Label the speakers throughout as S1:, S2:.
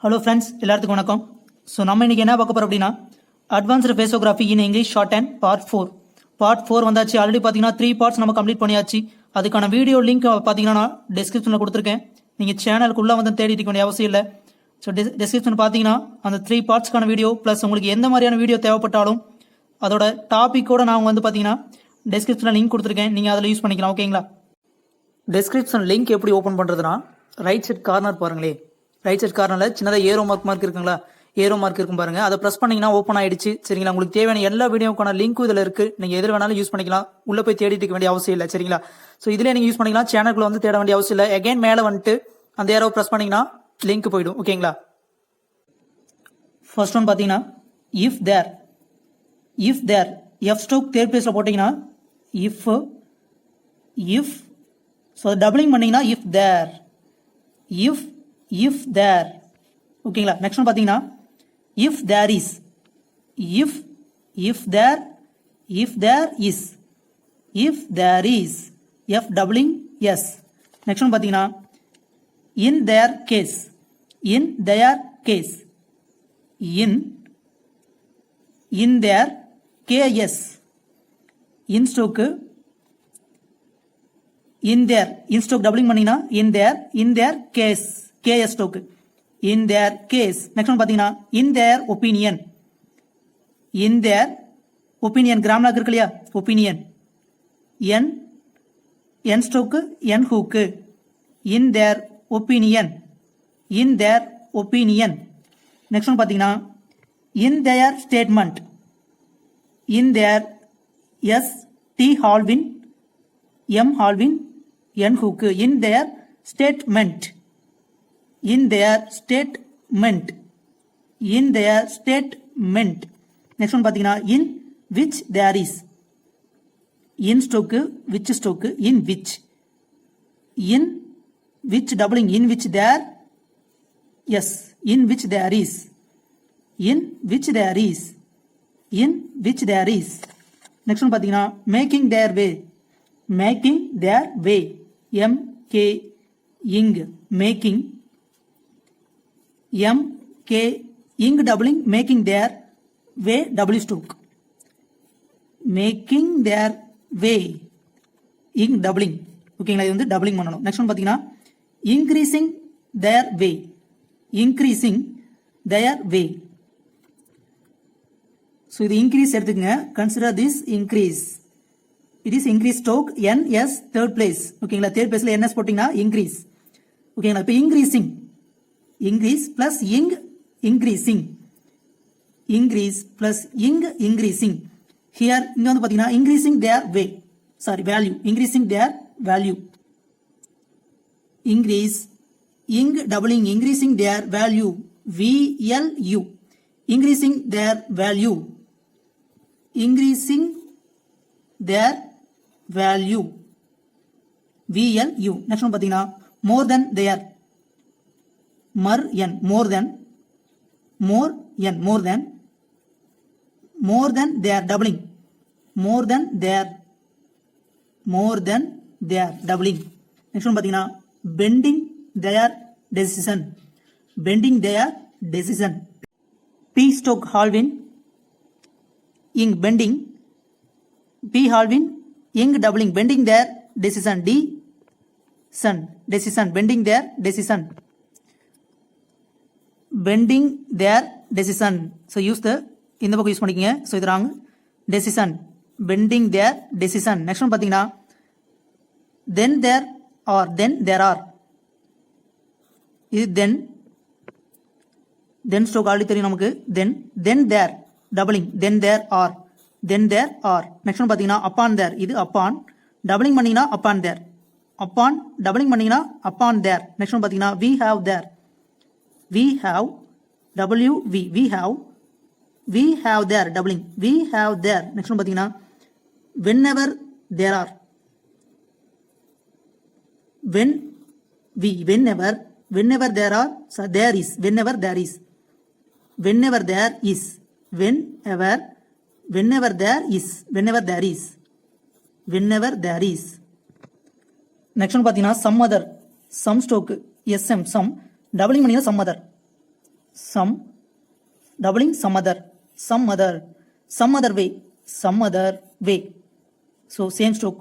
S1: Hello friends, எல்லாத்துக்கும் வணக்கம். So நம்ம இன்னைக்கு என்ன பார்க்க போகிறோம் அப்படின்னா, advanced phraseography in English shorthand part four வந்தாச்சு. ஆல்ரெடி பார்த்தீங்கன்னா 3 பார்ட்ஸ் நம்ம கம்ப்ளீட் பண்ணியாச்சு. அதுக்கான வீடியோ லிங்க் பார்த்தீங்கன்னா நான் டிஸ்கிரிப்ஷனில் கொடுத்துருக்கேன். நீங்கள் சேனலுக்குள்ளே வந்து தேடிட்டு இருக்க வேண்டிய அவசியம் இல்லை. ஸோ டிஸ்கிரிப்ஷன் பார்த்தீங்கன்னா அந்த 3 பார்ட்ஸ்க்கான வீடியோ ப்ளஸ் உங்களுக்கு எந்த மாதிரியான வீடியோ தேவைப்பட்டாலும் அதோட டாப்பிக்கோட நான் வந்து பார்த்தீங்கன்னா டிஸ்கிரிப்ஷனில் லிங்க் கொடுத்துருக்கேன். நீங்கள் அதில் யூஸ் பண்ணிக்கலாம். ஓகேங்களா? டிஸ்கிரிப்ஷன் லிங்க் எப்படி ஓப்பன் பண்ணுறதுனா, ரைட் சைட் கார்னர் பாருங்களே. ரைட் சைட் கார்னரில் சின்னதாக ஏரோ மார்க் இருக்குங்களா? ஏரோ மார்க் இருக்கும் பாருங்க. அதை ப்ரெஸ் பண்ணிங்கன்னா ஓப்பன் ஆயிடுச்சு. சரிங்களா? உங்களுக்கு தேவையான எல்லா வீடியோக்கான லிங்க்கும் இதில் இருக்குது. நீங்கள் எதில் வேணாலும் யூஸ் பண்ணிக்கலாம். உள்ளே போய் தேடிட்டு இருக்க வேண்டிய அவசியம் இல்லை. சரிங்களா? ஸோ இதிலே நீங்கள் யூஸ் பண்ணிக்கலாம். சேனலுக்குள்ள வந்து தேட வேண்டிய அவசியம் இல்லை. அகைன் மேலே வந்துட்டு அந்த ஏரோ ப்ரெஸ் பண்ணிங்கன்னா லிங்க் போயிடும். ஓகேங்களா? ஃபர்ஸ்ட் ஒன் பார்த்தீங்கன்னா if there f stroke third பிளேஸில் போட்டிங்கன்னா இஃப் ஸோ டபுளிங் பண்ணிங்கன்னா இஃப் தேர் ஓகேங்களா? நெக்ஸ்ட் ஒன் பார்த்தீங்கன்னா if there is if there is f doubling s. Next one பார்த்தீங்கன்னா in their case in their KS in stroke in stroke doubling பண்ணிங்கன்னா in their case stroke in their case. Next one பார்த்தீங்கன்னா in their opinion கிராமலாக் இருக்கு இல்லையா? Opinion n stroke n hook in their opinion next one பார்த்தீங்கன்னா in their statement in their s t ஹால்வின் m ஹால்வின் n hook in their statement next one பார்த்தீங்கன்னா in which there is in stroke which stroke in which doubling in which there s in which there is next one பார்த்தீங்கன்னா making their way making making making doubling making their way double stroke making their way இங் doubling. ஓகேங்களா? இது வந்து doubling பண்ணணும். Next one பார்த்தீங்கன்னா increasing their way so இது increase எடுத்துக்கங்க. Consider this increase. It is increase stroke NS third place. ஓகேங்களா? Third பிளேஸ்ல என்எஸ் போட்டீங்கன்னா இன்க்ரீஸ். ஓகேங்களா? இப்போ இன்க்ரீஸ் பிளஸ் இன்க்ரீசிங் ஹியர் இங்க வந்து பாத்தீங்கன்னா இன்க்ரீசிங் தேர் வேல்யூ இன்க்ரீஸ் இங் doubling increasing their value VLU increasing their value VLU. next one பாத்தீங்கன்னா more than their more than their doubling more than their doubling. next one பாத்தீங்கன்னா bending their decision P stoke Halvin ing bending P Halvin ing doubling bending their decision bending their decision. so use the இந்த பக்கம் use பண்ணிக்கங்க. so இது wrong. decision bending their decision. next one பாத்தீங்கன்னா then there are இது then stroke already தெரியும் நமக்கு. then there doubling then there are next one பாத்தீங்கன்னா upon there இது upon doubling பண்ணீங்கன்னா upon doubling பண்ணீங்கன்னா upon there. next one பாத்தீங்கன்னா we have there we have there doubling we have there. next one பாத்தீங்கன்னா whenever there are whenever there are so there is whenever there is next one பாத்தீங்கன்னா some other some stroke sm some doubling பண்ணீங்கன்னா some other some, doubling some other way. So same stroke,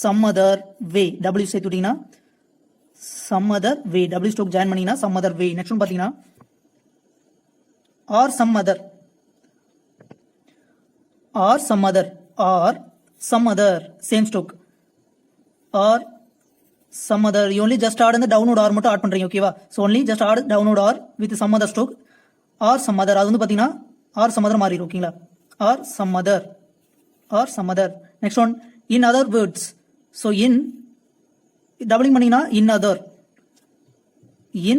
S1: some other way, W சேர்த்துட்டீங்கன்னா some other way, W stroke join பண்ணீங்கன்னா some other way. next one பார்த்தீங்கன்னா or some other, same stroke, or some other. You only just add the downward or மட்டும் add பண்றீங்க ஓகேவா. so only just add downward or with some other stroke, or some other. அது வந்து பாத்தீங்கன்னா or some other மாறிடும் ஓகேங்களா. or some other. next one, in other words. so in doubling பண்ணீங்கன்னா in other, in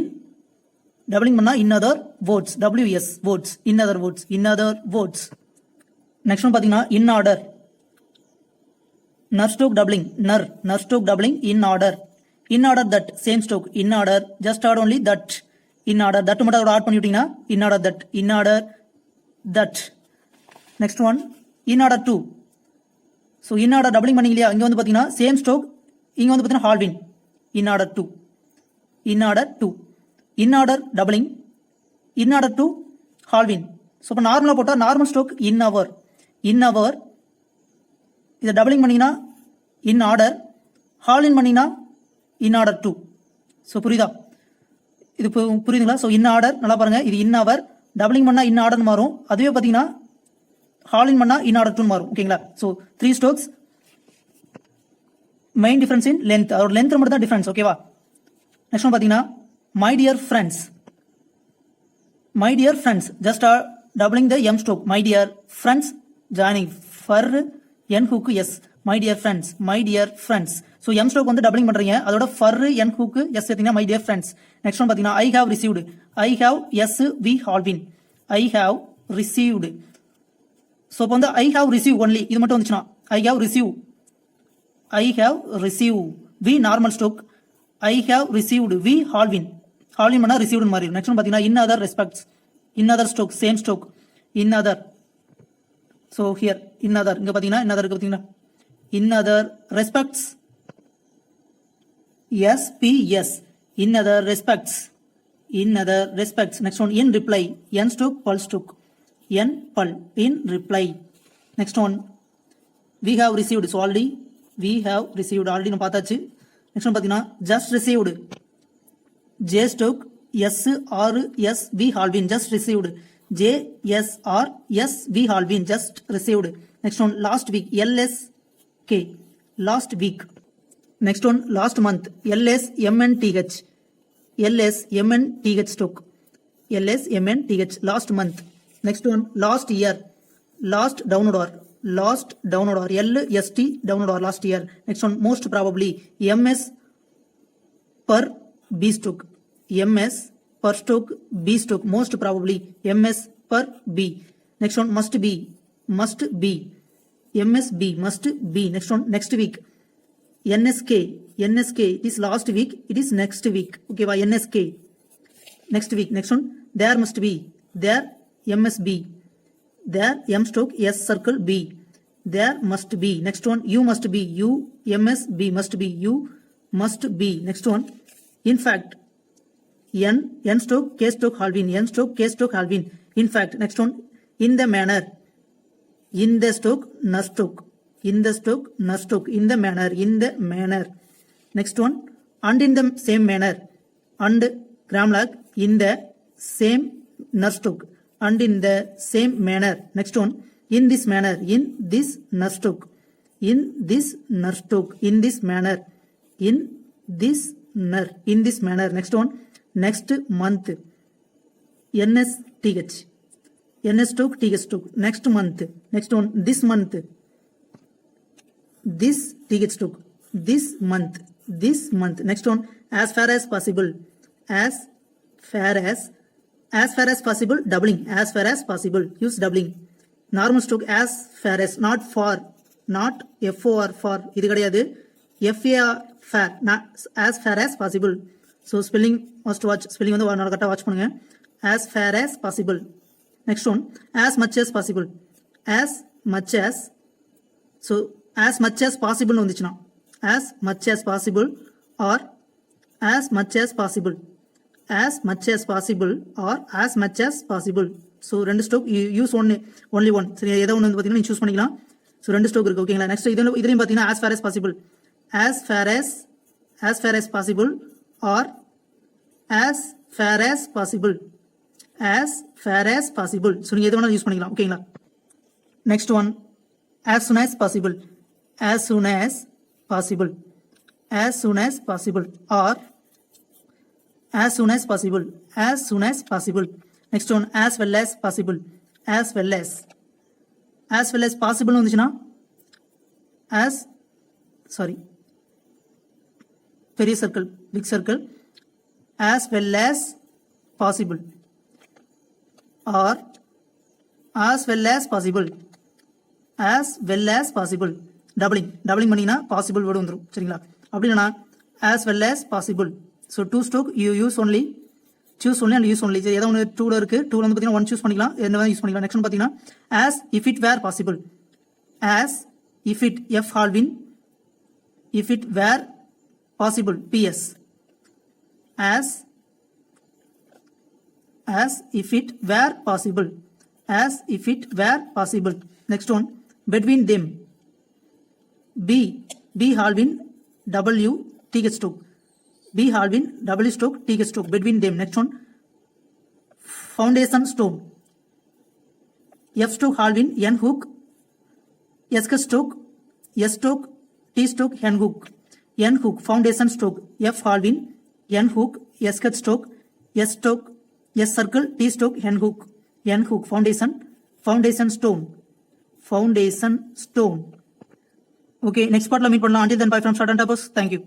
S1: doubling பண்ணா in other words, WS words, in other words. next one பாத்தீங்கன்னா in order, ner stroke doubling, ner stroke doubling, in order that, same stroke, in order, just add only that, in order that மட்டும் add பண்ணிட்டீங்கன்னா in order that. next one, in order to. so in order doubling பண்ணீங்க இல்லையா, இங்க வந்து பாத்தீங்கன்னா same stroke, இங்க வந்து பாத்தீங்கன்னா halving, in order to, in order doubling, in order to halving. so இப்ப நார்மலா போட்டா நார்மல் ஸ்ட்ரோக் in hour, இத டபுளிங் பண்ணீங்கன்னா in order, halving பண்ணீங்கன்னா in order to. so புரியுதா, இது புரியுதுங்களா. so in order நல்லா பாருங்க, இது in hour, டபுளிங் பண்ணா in order மாறும், அதுவே பாத்தீங்கன்னா halving பண்ணா in order to மாறும் ஓகேங்களா. so 3 strokes, main difference in length, அதோட லென்த் மட்டும் தான் டிஃபரன்ஸ் ஓகேவா. நெக்ஸ்ட் ஒன் பாத்தீங்கன்னா my dear friends, just doubling the m stroke, my dear friends, joining for n hook s, my dear friends. so m stroke வந்து doubling பண்றீங்க, அதோட for n hook s சேர்த்தீங்கன்னா my dear friends. next one பாத்தீங்கன்னா I have received, I have s v halving, I have received. so இப்போ வந்து I have received only இது மட்டும் வந்துச்சுன்னா I have received v normal stroke, I have received v halving பண்ணா received மாறி. next one பாத்தீங்கன்னா in other respects, in other stroke, same stroke, in other. so here in other, இங்க பாத்தீங்கன்னா in other இருக்கு பாத்தீங்கன்னா in other respects, SPS, in other respects. next one, in reply, n stroke pul stroke, n pul, in reply. next one, we have received, so already we have received, already நம்ம பார்த்தாச்சு. next one பாத்தீங்கன்னா just received, J stroke S R S V halving, just received, J S R S V halving, just received. next one, last week, LSK, last week. next one, last month, LSMNTH stroke, LSMNTH, last month. next one, last year, last downward or, LST downward or, last year. next one, most probably, MS per B stroke, MS per stroke, B stroke, most probably, MS per B. next one, must be, MSB, must be. next one, next week, NSK, it is last week, it is next week okay why NSK, next week. next one, there must be, there MSB, there M stroke S circle B, there must be. next one, you must be, U MSB, must be, you must be. next one, in fact, n stroke K stroke halving, n stroke K stroke halving, in fact. next one, in the manner, in the stroke ner stroke, in the stroke ner stroke, in the manner. next one, and in the same manner, and gram lag, in the same ner stroke, and in the same manner. next one, in this manner, in this ner stroke, in this ner stroke, in this manner, in this ner, in this manner. next one, next month, NSTH, NS stroke TH stroke, next month. next one, this month, this TH stroke, this month. next one, as far as possible, as far as possible, doubling, as far as possible, use doubling. normal stroke as far as, not for, not FOR for, இது கிடையாது, FAR far, as far as possible. so spelling must watch, spelling வந்து கரெக்ட்டா watch பண்ணுங்க. as far as possible. next one, as much as possible, as much as. so as much as possible வந்துச்சுனா as much as possible or as much as possible, as much as possible or as much as possible. So ரெண்டு stroke use only one. சரி, ஏதோ ஒன்று வந்து பார்த்தீங்கன்னா நீ choose பண்ணிக்கலாம். So ரெண்டு ஸ்ட்ரோக் இருக்கு. ஓகேங்களா. நெக்ஸ்ட் இதுலையும் பார்த்தீங்கன்னா as far as possible, as far as possible or as far as possible, as far as possible. So நீங்கள் எது வேணாலும் யூஸ் பண்ணிக்கலாம். ஓகேங்களா. Next one as soon as possible, as soon as possible, as soon as possible or as soon as possible, as soon as possible. Next one as well as possible, as well as possible வந்துச்சுன்னா பெரிய circle, big circle, as well as possible or as well as possible, as well as possible. Doubling பண்ணீங்கன்னா possible word வந்துடும். சரிங்களா. அப்படின்னா as well as possible. So two stroke you use only, choose only and use only. ஏதோ ஒன்று டூல இருக்கு. டூல வந்து பார்த்தீங்கன்னா ஒன் சூஸ் பண்ணிக்கலாம், என்ன யூஸ் பண்ணிக்கலாம். நெக்ஸ்ட் பார்த்தீங்கன்னா as if it were possible, as if it f halvin, if it were possible ps, as if it were possible, as if it were possible. Next one between them, b halvin w th stroke, b halvin w stroke th stroke, between them. Next one foundation stone, f stroke halvin n hook s stroke t stroke n hook, foundation stroke, f halvin n hook s stroke s circle t stroke n hook, foundation stone. Okay, next part la meet பண்ணலாம். Until then, bye from Start and Tappers. Thank you.